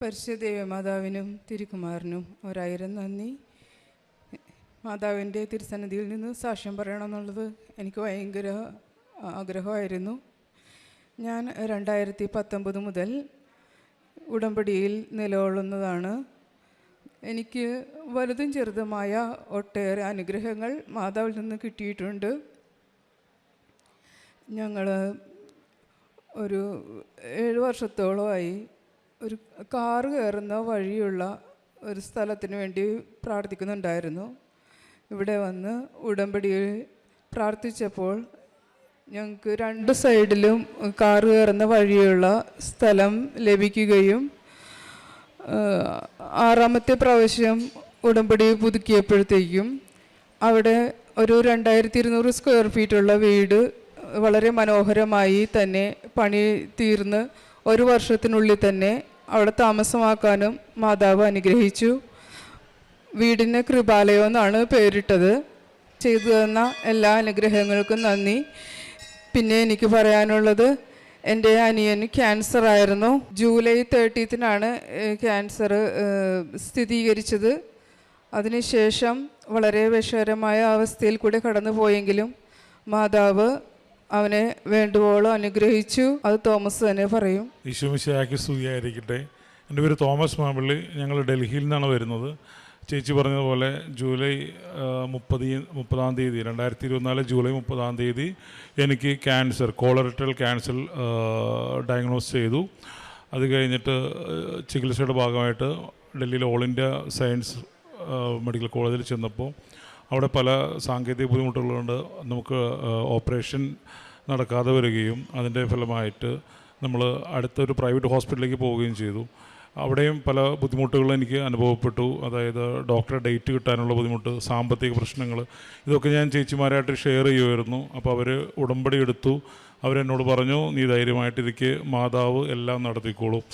പരിശുദ്ധ മാതാവിനും തിരുക്കുമാരനും ഒരായിരം നന്ദി. മാതാവിൻ്റെ തിരുസന്നിധിയിൽ നിന്ന് സാക്ഷ്യം പറയണമെന്നുള്ളത് എനിക്ക് ഭയങ്കര ആഗ്രഹമായിരുന്നു. ഞാൻ 2019 മുതൽ ഉടമ്പടിയിൽ നിലകൊള്ളുന്നതാണ്. എനിക്ക് വലുതും ചെറുതുമായ ഒട്ടേറെ അനുഗ്രഹങ്ങൾ മാതാവിൽ നിന്ന് കിട്ടിയിട്ടുണ്ട്. ഞങ്ങൾ ഒരു 7 വർഷത്തോളമായി ഒരു കാറ് കയറുന്ന വഴിയുള്ള ഒരു സ്ഥലത്തിന് വേണ്ടി പ്രാർത്ഥിക്കുന്നുണ്ടായിരുന്നു. ഇവിടെ വന്ന് ഉടമ്പടിയിൽ പ്രാർത്ഥിച്ചപ്പോൾ ഞങ്ങൾക്ക് 2 സൈഡിലും കാറ് കയറുന്ന വഴിയുള്ള സ്ഥലം ലഭിക്കുകയും 6ാമത്തെ പ്രാവശ്യം ഉടമ്പടി പുതുക്കിയപ്പോഴത്തേക്കും അവിടെ ഒരു 2200 സ്ക്വയർ ഫീറ്റുള്ള വീട് വളരെ മനോഹരമായി തന്നെ പണി തീർന്ന് 1 വർഷത്തിനുള്ളിൽ തന്നെ അവിടെ താമസമാക്കാനും മാതാവ് അനുഗ്രഹിച്ചു. വീടിന് കൃപാലയം എന്നാണ് പേരിട്ടത്. ചെയ്തു തന്ന എല്ലാ അനുഗ്രഹങ്ങൾക്കും നന്ദി. പിന്നെ എനിക്ക് പറയാനുള്ളത്, എൻ്റെ അനിയന് ക്യാൻസർ ആയിരുന്നു. ജൂലൈ 30 ക്യാൻസർ സ്ഥിരീകരിച്ചത്. അതിനുശേഷം വളരെ വിഷകരമായ അവസ്ഥയിൽ കൂടെ കടന്നു പോയെങ്കിലും മാതാവ് അവനെ വേണ്ടുവോളം അനുഗ്രഹിച്ചു. അത് തോമസ് തന്നെ പറയും. ഈശോ മിശിഹായ്ക്ക് സ്തുതിയായിരിക്കട്ടെ. എൻ്റെ പേര് തോമസ് മാമ്പള്ളി. ഞങ്ങൾ ഡൽഹിയിൽ നിന്നാണ് വരുന്നത്. ചേച്ചി പറഞ്ഞതുപോലെ ജൂലൈ 30-ാം തീയതി 2024 ജൂലൈ 30-ാം തീയതി എനിക്ക് കോളറക്ടൽ ക്യാൻസർ ഡയഗ്നോസ് ചെയ്തു. അത് കഴിഞ്ഞിട്ട് ചികിത്സയുടെ ഭാഗമായിട്ട് ഡൽഹിയിലെ ഓൾ ഇന്ത്യ സയൻസ് മെഡിക്കൽ കോളേജിൽ ചെന്നപ്പോൾ അവിടെ പല സാങ്കേതിക ബുദ്ധിമുട്ടുകളുണ്ട്. നമുക്ക് ഓപ്പറേഷൻ നടക്കാതെ വരികയും അതിൻ്റെ ഫലമായിട്ട് നമ്മൾ അടുത്തൊരു പ്രൈവറ്റ് ഹോസ്പിറ്റലിലേക്ക് പോവുകയും ചെയ്തു. അവിടെയും പല ബുദ്ധിമുട്ടുകളും എനിക്ക് അനുഭവപ്പെട്ടു. അതായത് ഡോക്ടറെ ഡേറ്റ് കിട്ടാനുള്ള ബുദ്ധിമുട്ട്, സാമ്പത്തിക പ്രശ്നങ്ങൾ, ഇതൊക്കെ ഞാൻ ചേച്ചിമാരായിട്ട് ഷെയർ ചെയ്യുമായിരുന്നു. അപ്പോൾ അവർ ഉടമ്പടി എടുത്തു. അവരെന്നോട് പറഞ്ഞു, നീ ധൈര്യമായിട്ടിരിക്കെ, മാതാവ് എല്ലാം നടത്തിക്കോളും.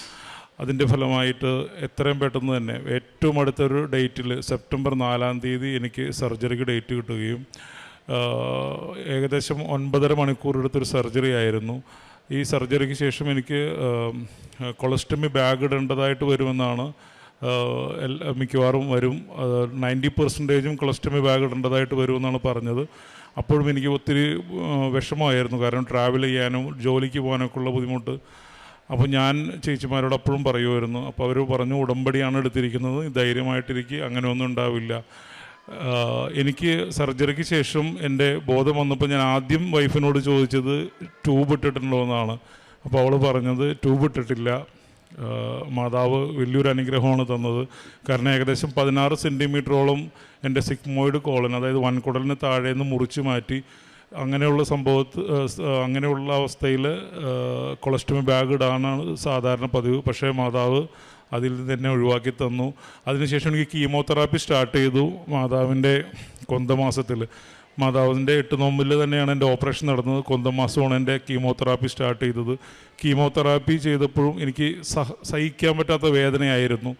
അതിൻ്റെ ഫലമായിട്ട് എത്രയും പെട്ടെന്ന് തന്നെ ഏറ്റവും അടുത്തൊരു ഡേറ്റിൽ സെപ്റ്റംബർ 4-ാം തീയതി എനിക്ക് സർജറിക്ക് ഡേറ്റ് കിട്ടുകയും ഏകദേശം 9.5 മണിക്കൂർ എടുത്തൊരു സർജറി ആയിരുന്നു. ഈ സർജറിക്ക് ശേഷം എനിക്ക് കൊളസ്റ്റമി ബാഗ് ഇടേണ്ടതായിട്ട് വരുമെന്നാണ്, മിക്കവാറും വരും, 90% കൊളസ്റ്റമി ബാഗ് ഇടേണ്ടതായിട്ട് വരുമെന്നാണ് പറഞ്ഞത്. അപ്പോഴും എനിക്ക് ഒത്തിരി വിഷമമായിരുന്നു. കാരണം ട്രാവൽ ചെയ്യാനും ജോലിക്ക് പോകാനൊക്കെ ഉള്ള ബുദ്ധിമുട്ട്. അപ്പോൾ ഞാൻ ചേച്ചിമാരോട് അപ്പോഴും പറയുമായിരുന്നു. അപ്പോൾ അവർ പറഞ്ഞു, ഉടമ്പടിയാണ് എടുത്തിരിക്കുന്നത്, ധൈര്യമായിട്ടിരിക്കുക, അങ്ങനെ ഒന്നും ഉണ്ടാവില്ല. എനിക്ക് സർജറിക്ക് ശേഷം എൻ്റെ ബോധം വന്നപ്പോൾ ഞാൻ ആദ്യം വൈഫിനോട് ചോദിച്ചത് ട്യൂബ് ഇട്ടിട്ടുണ്ടോ എന്നാണ്. അപ്പോൾ അവൾ പറഞ്ഞത് ട്യൂബ് ഇട്ടിട്ടില്ല, മാതാവ് വലിയൊരു അനുഗ്രഹമാണ് തന്നത്. കാരണം ഏകദേശം 16 സെൻറ്റിമീറ്ററോളം എൻ്റെ സിഗ്മോയിഡ് കോളൻ, അതായത് വൻകുടലിന് താഴെ നിന്ന് മുറിച്ച് മാറ്റി. അങ്ങനെയുള്ള അങ്ങനെയുള്ള അവസ്ഥയിൽ കൊളസ്റ്റമി ബാഗ് ഇടാനാണ് സാധാരണ പതിവ്. പക്ഷേ മാതാവ് അതിൽ നിന്ന് തന്നെ ഒഴിവാക്കി തന്നു. അതിനുശേഷം എനിക്ക് കീമോതെറാപ്പി സ്റ്റാർട്ട് ചെയ്തു. മാതാവിൻ്റെ കൊന്തമാസത്തിൽ, മാതാവിൻ്റെ 8 നോമ്പിൽ തന്നെയാണ് എൻ്റെ ഓപ്പറേഷൻ നടന്നത്. കൊന്തമാസമാണ് എൻ്റെ കീമോതെറാപ്പി സ്റ്റാർട്ട് ചെയ്തത്. കീമോതെറാപ്പി ചെയ്തപ്പോഴും എനിക്ക് സഹിക്കാൻ പറ്റാത്ത വേദനയായിരുന്നു.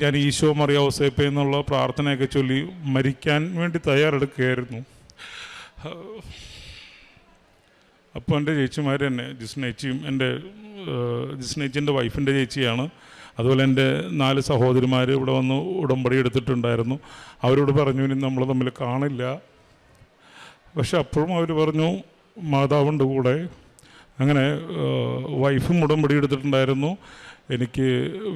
ഞാൻ ഈശോ മറിയ ഔസേപ്പേ എന്നുള്ള പ്രാർത്ഥനയൊക്കെ ചൊല്ലി മരിക്കാൻ വേണ്ടി തയ്യാറെടുക്കുകയായിരുന്നു. അപ്പോൾ എൻ്റെ ചേച്ചിമാർ തന്നെ, ജിസ്നേച്ചിയും, ജിസ്നേച്ചിൻ്റെ വൈഫിൻ്റെ ചേച്ചിയാണ്. അതുപോലെ എൻ്റെ 4 സഹോദരിമാർ ഇവിടെ വന്ന് ഉടമ്പടി എടുത്തിട്ടുണ്ടായിരുന്നു. അവരോട് പറഞ്ഞു, ഇനി നമ്മൾ തമ്മിൽ കാണില്ല. പക്ഷെ അപ്പോഴും അവർ പറഞ്ഞു, മാതാവുണ്ട് കൂടെ. അങ്ങനെ വൈഫും ഉടമ്പടി എടുത്തിട്ടുണ്ടായിരുന്നു. എനിക്ക്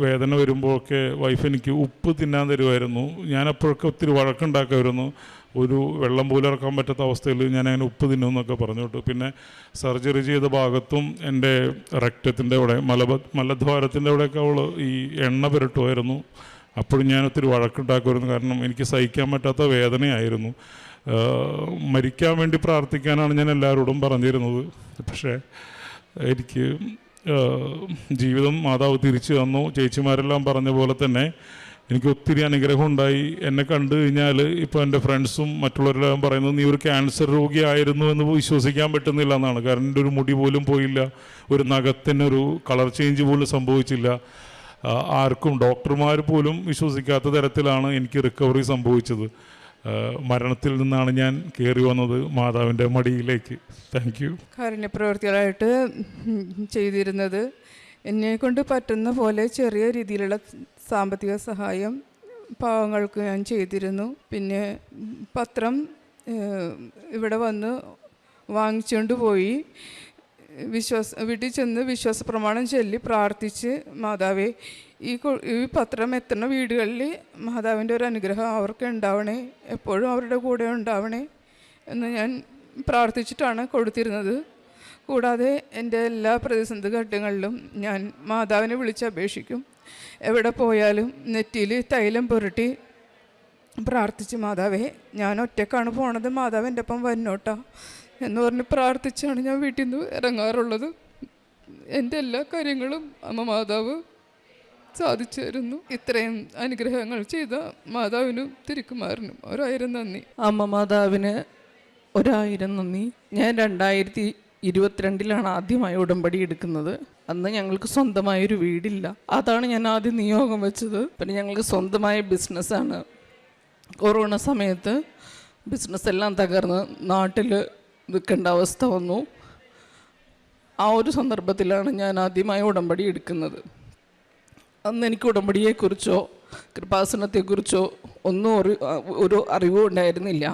വേദന വരുമ്പോഴൊക്കെ വൈഫ് എനിക്ക് ഉപ്പ് തിന്നാൻ തരുമായിരുന്നു. ഞാനപ്പോഴൊക്കെ ഒത്തിരി വഴക്കുണ്ടാക്കുമായിരുന്നു. ഒരു വെള്ളം പോലും ഇറക്കാൻ പറ്റാത്ത അവസ്ഥയിൽ ഞാൻ അങ്ങനെ ഉപ്പ് തിന്നുമെന്നൊക്കെ പറഞ്ഞിട്ട്. പിന്നെ സർജറി ചെയ്ത ഭാഗത്തും എൻ്റെ രക്തത്തിൻ്റെ അവിടെ, മലദ്വാരത്തിൻ്റെ അവിടെയൊക്കെ അവൾ ഈ എണ്ണ പുരട്ടുമായിരുന്നു. അപ്പോഴും ഞാൻ ഒത്തിരി വഴക്കുണ്ടാക്കുമായിരുന്നു. കാരണം എനിക്ക് സഹിക്കാൻ പറ്റാത്ത വേദനയായിരുന്നു. മരിക്കാൻ വേണ്ടി പ്രാർത്ഥിക്കാനാണ് ഞാൻ എല്ലാവരോടും പറഞ്ഞിരുന്നത്. പക്ഷേ എനിക്ക് ജീവിതം മാതാവ് തിരിച്ചു തന്നു. ചേച്ചിമാരെല്ലാം പറഞ്ഞ പോലെ തന്നെ എനിക്ക് ഒത്തിരി അനുഗ്രഹം ഉണ്ടായി. എന്നെ കണ്ടു കഴിഞ്ഞാൽ ഇപ്പോൾ എൻ്റെ ഫ്രണ്ട്സും മറ്റുള്ളവരെല്ലാം പറയുന്നത്, നീ ഒരു ക്യാൻസർ രോഗിയായിരുന്നു എന്ന് വിശ്വസിക്കാൻ പറ്റുന്നില്ല എന്നാണ്. കാരണം എൻ്റെ ഒരു മുടി പോലും പോയില്ല, ഒരു നഖത്തിനൊരു കളർ ചേഞ്ച് പോലും സംഭവിച്ചില്ല. ആർക്കും, ഡോക്ടർമാർ പോലും വിശ്വസിക്കാത്ത തരത്തിലാണ് എനിക്ക് റിക്കവറി സംഭവിച്ചത്. മരണത്തിൽ നിന്നാണ് ഞാൻ കയറി വന്നത് മാതാവിൻ്റെ മടിയിലേക്ക്. Thank you. കാരുണ്യപ്രവർത്തികളായിട്ട് ചെയ്തിരുന്നത് എന്നെക്കൊണ്ട് പറ്റുന്ന പോലെ ചെറിയ രീതിയിലുള്ള സാമ്പത്തിക സഹായം പാവങ്ങൾക്ക് ഞാൻ ചെയ്തിരുന്നു. പിന്നെ പത്രം ഇവിടെ വന്ന് വാങ്ങിച്ചുകൊണ്ട് പോയി വീട്ടിൽ ചെന്ന് വിശ്വാസ പ്രമാണം ചൊല്ലി പ്രാർത്ഥിച്ച്, മാതാവേ ഈ പത്രം എത്തുന്ന വീടുകളിൽ മാതാവിൻ്റെ ഒരു അനുഗ്രഹം അവർക്ക് ഉണ്ടാവണേ, എപ്പോഴും അവരുടെ കൂടെ ഉണ്ടാവണേ എന്ന് ഞാൻ പ്രാർത്ഥിച്ചിട്ടാണ് കൊടുത്തിരുന്നത്. കൂടാതെ എൻ്റെ എല്ലാ പ്രതിസന്ധി ഘട്ടങ്ങളിലും ഞാൻ മാതാവിനെ വിളിച്ചപേക്ഷിക്കും. എവിടെ പോയാലും നെറ്റിയിൽ തൈലം പുരട്ടി പ്രാർത്ഥിച്ച്, മാതാവേ ഞാൻ ഒറ്റക്കാണ് പോണത്, മാതാവ് എൻ്റെ ഒപ്പം വന്നോട്ടാ എന്ന് പറഞ്ഞ് പ്രാർത്ഥിച്ചാണ് ഞാൻ വീട്ടിൽ നിന്ന് ഇറങ്ങാറുള്ളത്. എൻ്റെ എല്ലാ കാര്യങ്ങളും അമ്മ മാതാവ് സാധിച്ചു തരുന്നു. ഇത്രയും അനുഗ്രഹങ്ങൾ ചെയ്ത മാതാവിനും തിരുക്കുമാരനും 1000 നന്ദി. അമ്മ മാതാവിന് 1000 നന്ദി. ഞാൻ 2022 ആദ്യമായി ഉടമ്പടി എടുക്കുന്നത്. അന്ന് ഞങ്ങൾക്ക് സ്വന്തമായൊരു വീടില്ല. അതാണ് ഞാൻ ആദ്യം നിയോഗം വെച്ചത്. പിന്നെ ഞങ്ങൾക്ക് സ്വന്തമായ ബിസിനസ്സാണ്. കൊറോണ സമയത്ത് ബിസിനസ് എല്ലാം തകർന്ന് നാട്ടിൽ നിൽക്കേണ്ട അവസ്ഥ വന്നു. ആ ഒരു സന്ദർഭത്തിലാണ് ഞാൻ ആദ്യമായി ഉടമ്പടി എടുക്കുന്നത്. അന്ന് എനിക്ക് ഉടമ്പടിയെക്കുറിച്ചോ കൃപാസനത്തെക്കുറിച്ചോ ഒന്നും ഒരു അറിവും ഉണ്ടായിരുന്നില്ല.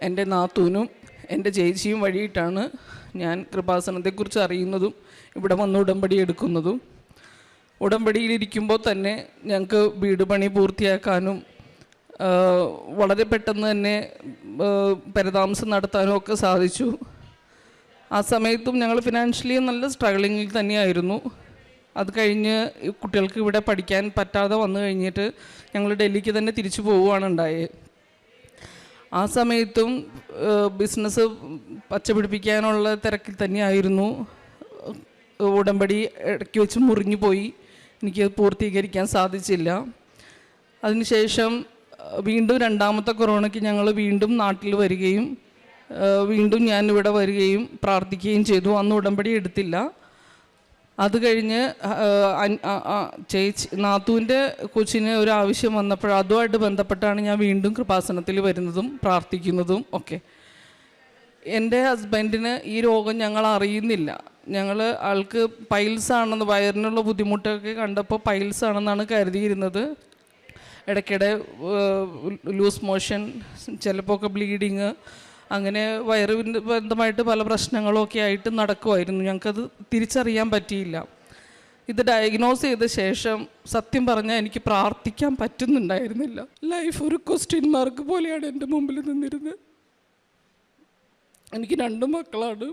എൻ്റെ നാത്തൂനും എൻ്റെ ചേച്ചിയും വഴിയിട്ടാണ് ഞാൻ കൃപാസനത്തെക്കുറിച്ച് അറിയുന്നതും ഇവിടെ വന്ന് ഉടമ്പടി എടുക്കുന്നതും. ഉടമ്പടിയിലിരിക്കുമ്പോൾ തന്നെ ഞങ്ങൾക്ക് വീട് പണി പൂർത്തിയാക്കാനും വളരെ പെട്ടെന്ന് തന്നെ പരതാമസം നടത്താനും ഒക്കെ സാധിച്ചു. ആ സമയത്തും ഞങ്ങൾ ഫിനാൻഷ്യലി നല്ല സ്ട്രഗിളിങ്ങിൽ തന്നെയായിരുന്നു. അത് കഴിഞ്ഞ് കുട്ടികൾക്ക് ഇവിടെ പഠിക്കാൻ പറ്റാതെ വന്നു കഴിഞ്ഞിട്ട് ഞങ്ങൾ ഡൽഹിക്ക് തന്നെ തിരിച്ചു പോവുകയാണ് ഉണ്ടായത്. ആ സമയത്തും ബിസിനസ് പച്ചപിടിപ്പിക്കാനുള്ള തിരക്കിൽ തന്നെയായിരുന്നു. ഉടമ്പടി ഇടയ്ക്ക് വെച്ച് മുറിഞ്ഞു പോയി, എനിക്ക് പൂർത്തീകരിക്കാൻ സാധിച്ചില്ല. അതിനുശേഷം വീണ്ടും രണ്ടാമത്തെ കൊറോണയ്ക്ക് ഞങ്ങൾ വീണ്ടും നാട്ടിൽ വരികയും വീണ്ടും ഞാൻ ഇവിടെ വരികയും പ്രാർത്ഥിക്കുകയും ചെയ്തു. അന്ന് ഉടമ്പടി എടുത്തില്ല. അത് കഴിഞ്ഞ് നാത്തൂൻ്റെ കൊച്ചിന് ഒരു ആവശ്യം വന്നപ്പോൾ അതുമായിട്ട് ബന്ധപ്പെട്ടാണ് ഞാൻ വീണ്ടും കൃപാസനത്തിൽ വരുന്നതും പ്രാർത്ഥിക്കുന്നതും ഒക്കെ. എൻ്റെ ഹസ്ബൻഡിന് ഈ രോഗം ഞങ്ങൾ അറിയുന്നില്ല. ആൾക്ക് പൈൽസ് ആണെന്ന്, വയറിനുള്ള ബുദ്ധിമുട്ടൊക്കെ കണ്ടപ്പോൾ പൈൽസ് ആണെന്നാണ് കരുതിയിരുന്നത്. ഇടയ്ക്കിടെ ലൂസ് മോഷൻ, ചിലപ്പോൾ ഒക്കെ ബ്ലീഡിങ്, അങ്ങനെ വയറിന് ബന്ധമായിട്ട് പല പ്രശ്നങ്ങളൊക്കെ ആയിട്ട് നടക്കുമായിരുന്നു. ഞങ്ങൾക്കത് തിരിച്ചറിയാൻ പറ്റിയില്ല. ഇത് ഡയഗ്നോസ് ചെയ്ത ശേഷം സത്യം പറഞ്ഞാൽ എനിക്ക് പ്രാർത്ഥിക്കാൻ പറ്റുന്നുണ്ടായിരുന്നില്ല. ലൈഫ് ഒരു ക്വസ്റ്റ്യൻ മാർക്ക് പോലെയാണ് എൻ്റെ മുമ്പിൽ നിന്നിരുന്നത്. എനിക്ക് 2 മക്കളാണ്.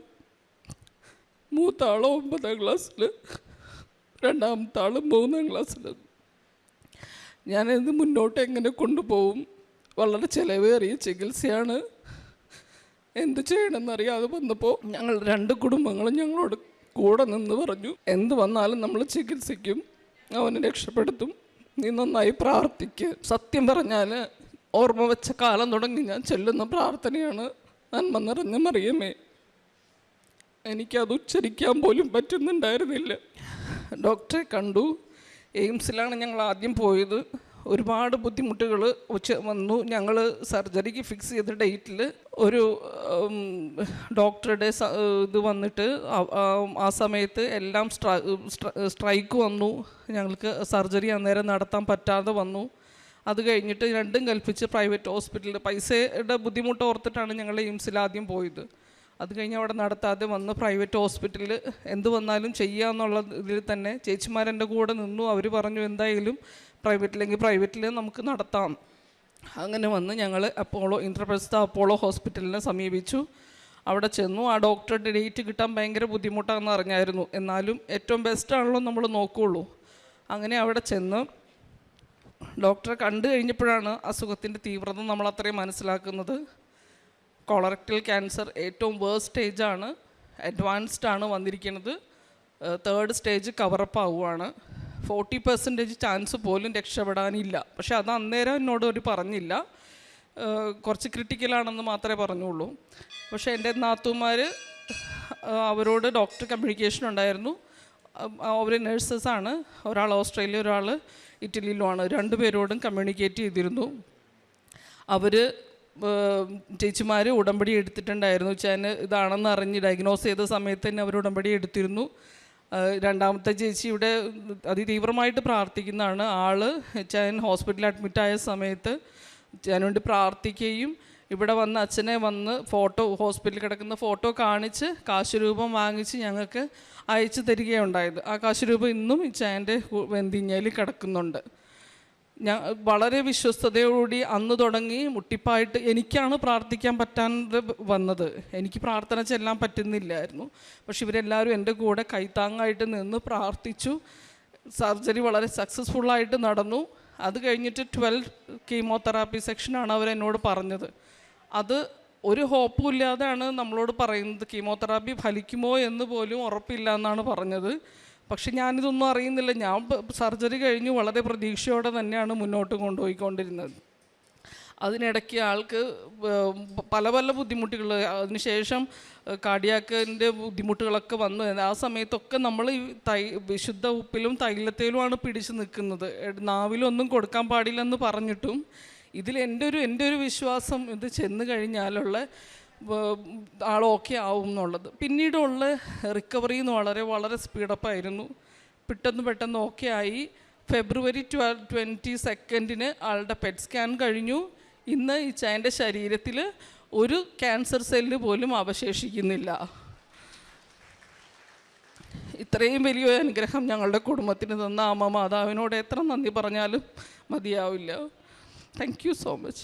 മൂത്താൾ 9ാം ക്ലാസ്സിൽ, രണ്ടാമത്തെ ആൾ 3ാം ക്ലാസ്സിൽ. ഞാനിത് മുന്നോട്ട് എങ്ങനെ കൊണ്ടുപോകും? വളരെ ചിലവേറിയ ചികിത്സയാണ്. എന്ത് ചെയ്യണമെന്നറിയാതെ വന്നപ്പോൾ ഞങ്ങൾ 2 കുടുംബങ്ങളും ഞങ്ങളോട് കൂടെ നിന്ന് പറഞ്ഞു, എന്ത് വന്നാലും നമ്മൾ ചികിത്സിക്കും, അവനെ രക്ഷപ്പെടുത്തും, നീ നന്നായി പ്രാർത്ഥിക്കുക. സത്യം പറഞ്ഞാൽ ഓർമ്മ വെച്ച കാലം തുടങ്ങി ഞാൻ ചൊല്ലുന്ന പ്രാർത്ഥനയാണ് നന്മ നിറഞ്ഞ മറിയമേ. എനിക്കത് ഉച്ചരിക്കാൻ പോലും പറ്റുന്നുണ്ടായിരുന്നില്ല. ഡോക്ടറെ കണ്ടു. എയിംസിലാണ് ഞങ്ങൾ ആദ്യം പോയത്. ഒരുപാട് ബുദ്ധിമുട്ടുകൾ വന്നു. ഞങ്ങൾ സർജറിക്ക് ഫിക്സ് ചെയ്ത ഡേറ്റിൽ ഒരു ഡോക്ടറുടെ ഇത് വന്നിട്ട് ആ സമയത്ത് എല്ലാം സ്ട്രൈക്ക് വന്നു. ഞങ്ങൾക്ക് സർജറി അന്നേരം നടത്താൻ പറ്റാതെ വന്നു. അത് കഴിഞ്ഞിട്ട് രണ്ടും കൽപ്പിച്ച് പ്രൈവറ്റ് ഹോസ്പിറ്റലിൽ പൈസയുടെ ബുദ്ധിമുട്ട് ഓർത്തിട്ടാണ് ഞങ്ങൾ എയിംസിൽ ആദ്യം പോയത്. അത് കഴിഞ്ഞ് അവിടെ നടത്താതെ വന്ന് പ്രൈവറ്റ് ഹോസ്പിറ്റലിൽ എന്ത് വന്നാലും ചെയ്യാമെന്നുള്ള ഇതിൽ തന്നെ ചേച്ചിമാരെൻ്റെ കൂടെ നിന്നു. അവർ പറഞ്ഞു എന്തായാലും പ്രൈവറ്റിൽ നമുക്ക് നടത്താം. അങ്ങനെ വന്ന് ഞങ്ങൾ ഇന്ദ്രപ്രസ്ഥ അപ്പോളോ ഹോസ്പിറ്റലിനെ സമീപിച്ചു. അവിടെ ചെന്നു. ആ ഡോക്ടറുടെ ഡേറ്റ് കിട്ടാൻ ഭയങ്കര ബുദ്ധിമുട്ടാണെന്ന് അറിഞ്ഞായിരുന്നു. എന്നാലും ഏറ്റവും ബെസ്റ്റാണല്ലോ നമ്മൾ നോക്കുകയുള്ളൂ. അങ്ങനെ അവിടെ ചെന്ന് ഡോക്ടറെ കണ്ടു കഴിഞ്ഞപ്പോഴാണ് അസുഖത്തിൻ്റെ തീവ്രത നമ്മൾ അത്രയും മനസ്സിലാക്കുന്നത്. കൊളറക്ടൽ ക്യാൻസർ ഏറ്റവും വേഴ്സ്റ്റ് സ്റ്റേജാണ്, അഡ്വാൻസ്ഡ് ആണ് വന്നിരിക്കുന്നത്. 3rd സ്റ്റേജ് കവറപ്പ് ആവുകയാണ്. 40% ചാൻസ് പോലും രക്ഷപ്പെടാനില്ല. പക്ഷെ അത് അന്നേരം എന്നോട് ഒരു പറഞ്ഞില്ല, കുറച്ച് ക്രിട്ടിക്കലാണെന്ന് മാത്രമേ പറഞ്ഞുള്ളൂ. പക്ഷേ എൻ്റെ നാത്തൂമാർ, അവരോട് ഡോക്ടർ കമ്മ്യൂണിക്കേഷൻ ഉണ്ടായിരുന്നു. അവർ നഴ്സസാണ്, ഒരാൾ ഓസ്ട്രേലിയ ഒരാൾ ഇറ്റലിയിലുമാണ്. 2 പേരോടും കമ്മ്യൂണിക്കേറ്റ് ചെയ്തിരുന്നു. അവർ ചേച്ചിമാർ ഉടമ്പടി എടുത്തിട്ടുണ്ടായിരുന്നു. വെച്ചാൽ ഇതാണെന്ന് അറിഞ്ഞ് ഡയഗ്നോസ് ചെയ്ത സമയത്ത് തന്നെ അവർ ഉടമ്പടി എടുത്തിരുന്നു. രണ്ടാമത്തെ ചേച്ചി ഇവിടെ അതിതീവ്രമായിട്ട് പ്രാർത്ഥിക്കുന്നതാണ്. ആള് ഞാൻ ഹോസ്പിറ്റലിൽ അഡ്മിറ്റായ സമയത്ത് ഞാൻ വേണ്ടി പ്രാർത്ഥിക്കുകയും ഇവിടെ വന്ന് അച്ഛനെ വന്ന് ഫോട്ടോ, ഹോസ്പിറ്റലിൽ കിടക്കുന്ന ഫോട്ടോ കാണിച്ച് കാശ് രൂപം വാങ്ങിച്ച് ഞങ്ങൾക്ക് അയച്ചു തരികയുണ്ടായത്. ആ കാശ് രൂപം ഇന്നും ഇച്ചായൻ്റെ വെന്തിഞ്ഞയിൽ കിടക്കുന്നുണ്ട്. ഞാൻ വളരെ വിശ്വസ്തയോടുകൂടി അന്ന് തുടങ്ങി മുട്ടിപ്പായിട്ട് എനിക്കാണ് പ്രാർത്ഥിക്കാൻ പറ്റാതെ വന്നത്. എനിക്ക് പ്രാർത്ഥന ചെല്ലാൻ പറ്റുന്നില്ലായിരുന്നു. പക്ഷെ ഇവരെല്ലാവരും എൻ്റെ കൂടെ കൈത്താങ്ങായിട്ട് നിന്ന് പ്രാർത്ഥിച്ചു. സർജറി വളരെ സക്സസ്ഫുള്ളായിട്ട് നടന്നു. അത് കഴിഞ്ഞിട്ട് 12 കീമോതെറാപ്പി സെക്ഷനാണ് അവരെന്നോട് പറഞ്ഞത്. അത് ഒരു ഹോപ്പും ഇല്ലാതെയാണ് നമ്മളോട് പറയുന്നത്. കീമോതെറാപ്പി ഫലിക്കുമോ എന്ന് പോലും ഉറപ്പില്ല എന്നാണ് പറഞ്ഞത്. പക്ഷെ ഞാനിതൊന്നും അറിയുന്നില്ല. ഞാൻ സർജറി കഴിഞ്ഞ് വളരെ പ്രതീക്ഷയോടെ തന്നെയാണ് മുന്നോട്ട് കൊണ്ടുപോയിക്കൊണ്ടിരുന്നത്. അതിനിടയ്ക്ക് ആൾക്ക് പല പല ബുദ്ധിമുട്ടുകൾ, അതിനുശേഷം കാർഡിയാക്കിൻ്റെ ബുദ്ധിമുട്ടുകളൊക്കെ വന്നു. ആ സമയത്തൊക്കെ നമ്മൾ ഈ വിശുദ്ധ ഉപ്പിലും തൈലത്തേലുമാണ് പിടിച്ച് നിൽക്കുന്നത്. നാവിലൊന്നും കൊടുക്കാൻ പാടില്ലെന്ന് പറഞ്ഞിട്ടും ഇതിൽ എൻ്റെ ഒരു വിശ്വാസം, ഇത് ചെന്ന് കഴിഞ്ഞാലുള്ള ആൾ ഓക്കെ ആവും എന്നുള്ളത്. പിന്നീടുള്ള റിക്കവറി വളരെ വളരെ സ്പീഡപ്പായിരുന്നു. പെട്ടെന്ന് ഓക്കെ ആയി. ഫെബ്രുവരി 22 ആളുടെ പെറ്റ് സ്കാൻ കഴിഞ്ഞു. ഇന്ന് ഈ ചായൻ്റെ ശരീരത്തിൽ ഒരു ക്യാൻസർ സെല്ല് പോലും അവശേഷിക്കുന്നില്ല. ഇത്രയും വലിയൊരു അനുഗ്രഹം ഞങ്ങളുടെ കുടുംബത്തിന് തന്ന അമ്മ മാതാവിനോട് എത്ര നന്ദി പറഞ്ഞാലും മതിയാവില്ല. Thank you so much.